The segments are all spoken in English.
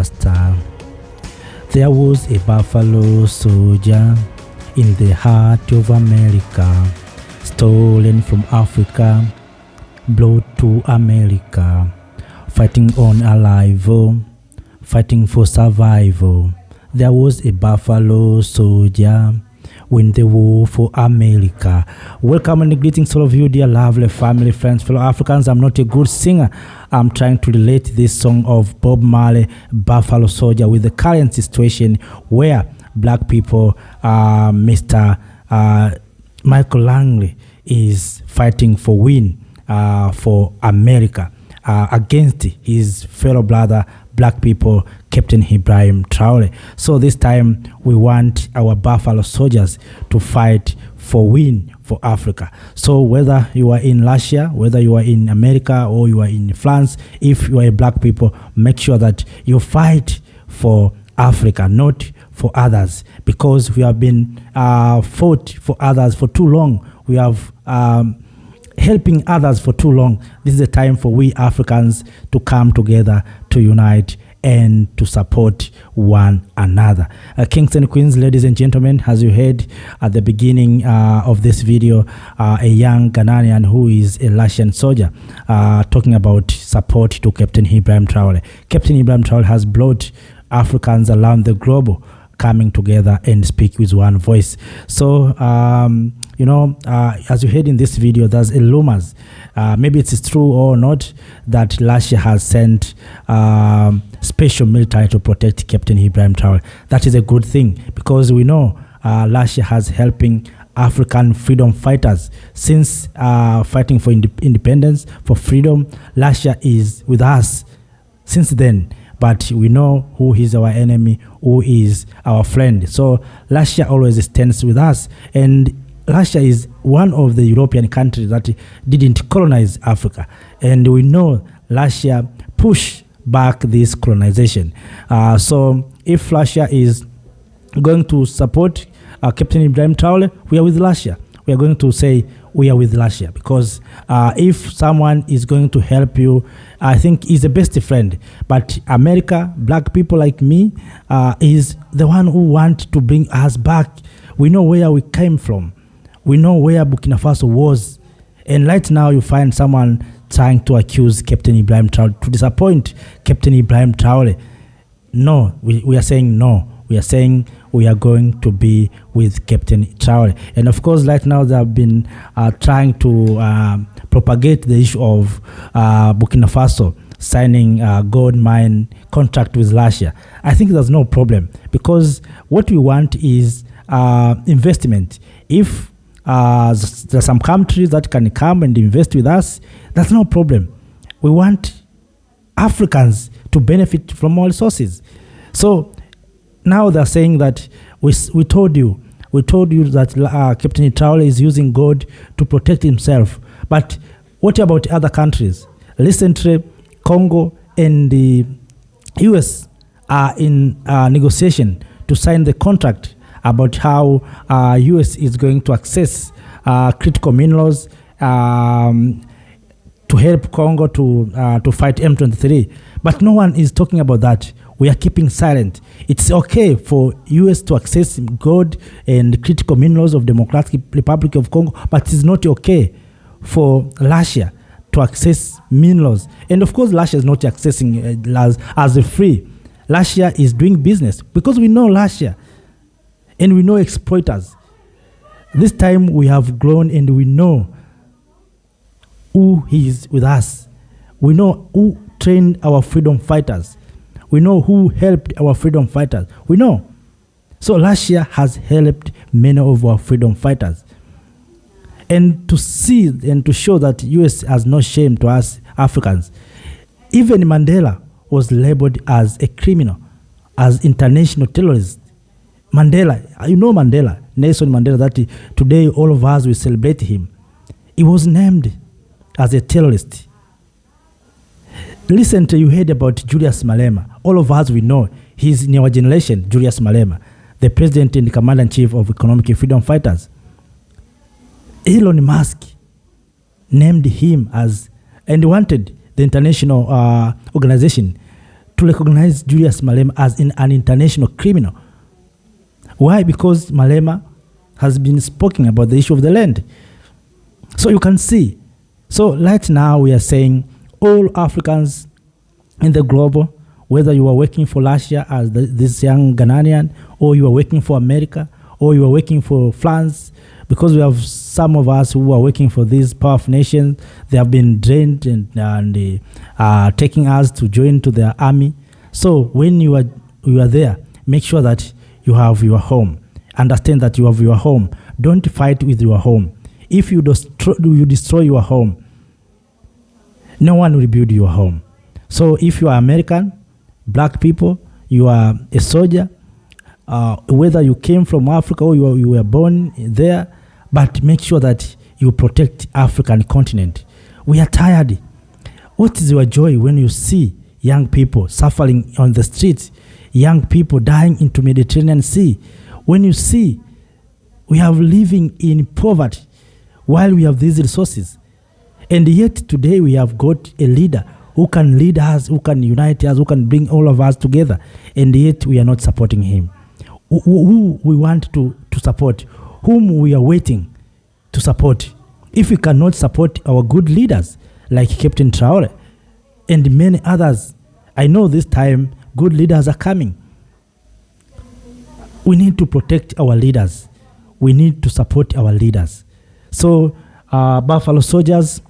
master. There was a buffalo soldier in the heart of America, stolen from Africa, brought to America, fighting on arrival, fighting for survival. There was a buffalo soldier win the war for America. Welcome and greetings all of you, dear lovely family, friends, fellow Africans. I'm not a good singer. I'm trying to relate this song of Bob Marley, Buffalo Soldier, with the current situation where black people, Mr. Michael Langley is fighting for win for America against his fellow brother, black people, Captain Ibrahim Traoré. So this time we want our Buffalo soldiers to fight for win for Africa. So whether you are in Russia, whether you are in America, or you are in France, if you are a black people, make sure that you fight for Africa, not for others, because we have been fought for others for too long. We have helping others for too long. This is the time for we Africans to come together, to unite, and to support one another. Kings and queens, ladies and gentlemen, as you heard at the beginning of this video, a young Ghanaian who is a Russian soldier talking about support to Captain Ibrahim Traoré. Captain Ibrahim Traoré has brought Africans around the globe coming together and speak with one voice. So as you heard in this video, there's a rumors, maybe it's true or not, that Russia has sent special military to protect Captain Ibrahim Traoré. That is a good thing, because we know Russia has helping African freedom fighters since fighting for independence, for freedom. Russia is with us since then. But we know who is our enemy, who is our friend. So Russia always stands with us. And Russia is one of the European countries that didn't colonize Africa. And we know Russia pushed back this colonization. So if Russia is going to support Captain Ibrahim Traoré, we are with Russia. We are going to say we are with Russia, because if someone is going to help you, I think he's the best friend. But America, black people like me, is the one who want to bring us back. We know where we came from. We know where Burkina Faso was. And right now you find someone trying to accuse Captain Ibrahim Traoré, to disappoint Captain Ibrahim Traoré. No, we are saying no. We are saying we are going to be with Captain Traoré. And of course, right now they have been trying to propagate the issue of Burkina Faso signing a gold mine contract with Russia. I think there's no problem, because what we want is investment. If there are some countries that can come and invest with us, that's no problem. We want Africans to benefit from our resources. So now they're saying that we told you that Captain Traoré is using gold to protect himself. But what about other countries? Recently, Congo and the US are in negotiation to sign the contract about how US is going to access critical minerals to help Congo to fight M23. But no one is talking about that. We are keeping silent. It's okay for US to access gold and critical minerals of Democratic Republic of Congo, but it's not okay for Russia to access minerals. And of course, Russia is not accessing as a free. Russia is doing business, because we know Russia and we know exploiters. This time we have grown and we know who is with us. We know who trained our freedom fighters. We know who helped our freedom fighters. We know. So Russia has helped many of our freedom fighters. And to see and to show that US has no shame to us Africans. Even Mandela was labeled as a criminal, as international terrorist. Mandela, you know Mandela, Nelson Mandela, that today all of us will celebrate him. He was named as a terrorist. Recently, you heard about Julius Malema. All of us, we know he's in our generation, Julius Malema, the president and commander-in-chief of Economic Freedom Fighters. Elon Musk named him as, and wanted the international organization to to recognize Julius Malema as an international criminal. Why? Because Malema has been speaking about the issue of the land. So you can see. So right now we are saying all Africans in the globe, whether you are working for Russia as this young Ghanaian, or you are working for America, or you are working for France, because we have some of us who are working for these powerful nations. They have been drained and taking us to join to their army. So when you are there, make sure that you have your home. Understand that you have your home. Don't fight with your home. If you destroy your home, no one will build your home. So if you are American, black people, you are a soldier, whether you came from Africa or you were born there, but make sure that you protect African continent. We are tired. What is your joy when you see young people suffering on the streets, young people dying into Mediterranean Sea? When you see we are living in poverty while we have these resources, and yet today we have got a leader who can lead us, who can unite us, who can bring all of us together, and yet we are not supporting him. Who we want to support, whom we are waiting to support. If we cannot support our good leaders like Captain Traoré and many others, I know this time good leaders are coming. We need to protect our leaders. We need to support our leaders. So Buffalo Soldiers,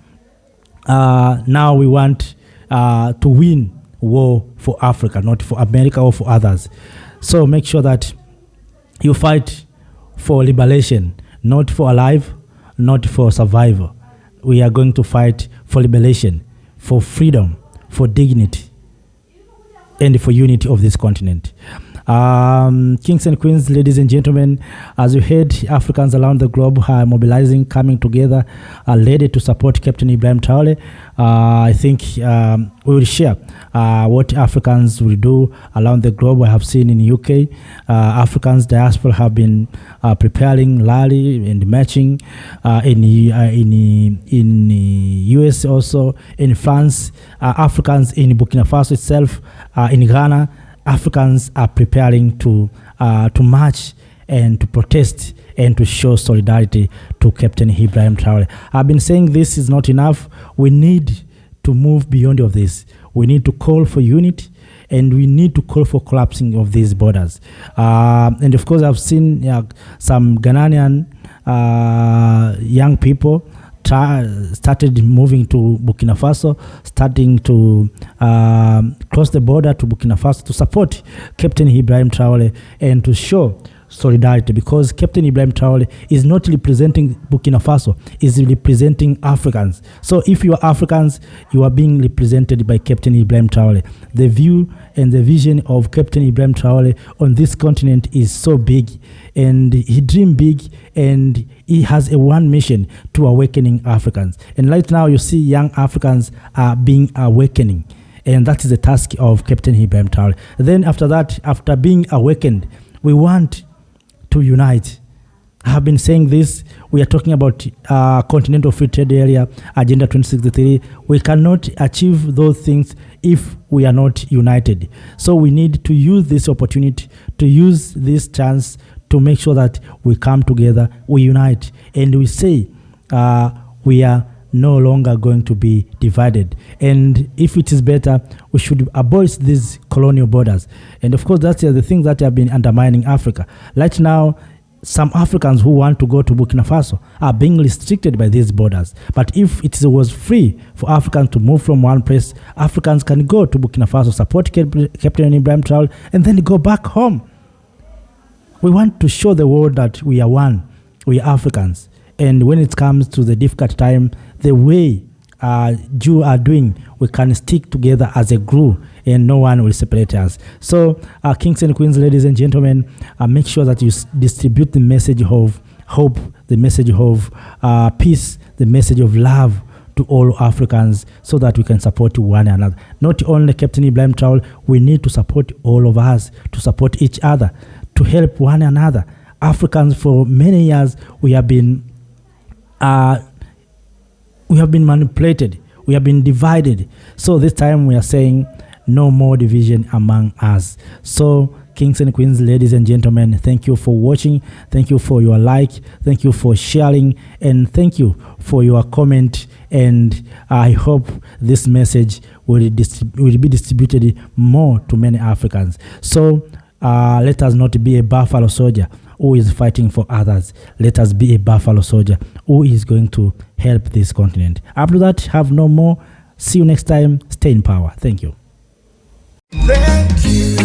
now we want to win war for Africa, not for America or for others. So make sure that you fight for liberation, not for alive, not for survival. We are going to fight for liberation, for freedom, for dignity, and for unity of this continent. Kings and queens, ladies and gentlemen, as you heard, Africans around the globe are mobilizing, coming together, ready to support Captain Ibrahim Traoré. I think we will share what Africans will do around the globe. I have seen in UK, Africans diaspora have been preparing rally and marching in US also, in France, Africans in Burkina Faso itself, in Ghana. Africans are preparing to march and to protest and to show solidarity to Captain Ibrahim Traoré. I've been saying this is not enough. We need to move beyond of this. We need to call for unity, and we need to call for collapsing of these borders. And of course, I've seen some Ghanaian young people started moving to Burkina Faso, starting to cross the border to Burkina Faso to support Captain Ibrahim Traoré and to show solidarity, because Captain Ibrahim Traoré is not representing Burkina Faso, is representing Africans. So if you are Africans, you are being represented by Captain Ibrahim Traoré. The view and the vision of Captain Ibrahim Traoré on this continent is so big, and he dreamed big, and he has a one mission to awakening Africans. And right now you see young Africans are being awakening, and that is the task of Captain Ibrahim Traoré. Then after that, after being awakened, we want to unite. I have been saying this. We are talking about Continental Free Trade Area, Agenda 2063. We cannot achieve those things if we are not united. So we need to use this opportunity, to use this chance to make sure that we come together, we unite, and we say we are no longer going to be divided. And if it is better, we should abolish these colonial borders. And of course, that's the things that have been undermining Africa. Right now, some Africans who want to go to Burkina Faso are being restricted by these borders. But if it was free for Africans to move from one place, Africans can go to Burkina Faso, support Captain Ibrahim Traoré, and then go back home. We want to show the world that we are one, we are Africans. And when it comes to the difficult time, the way Jews are doing, we can stick together as a group, and no one will separate us. So, kings and queens, ladies and gentlemen, make sure that you distribute the message of hope, the message of peace, the message of love to all Africans, so that we can support one another. Not only Captain Ibrahim Traoré, we need to support all of us, to support each other, to help one another. Africans, for many years, we have been manipulated, we have been divided. So this time we are saying no more division among us. So, kings and queens, ladies and gentlemen, thank you for watching. Thank you for your like. Thank you for sharing. And thank you for your comment. And I hope this message will be distributed more to many Africans. So let us not be a buffalo soldier who is fighting for others. Let us be a buffalo soldier who is going to help this continent. Up to that, have no more. See you next time. Stay in power. Thank you. Thank you.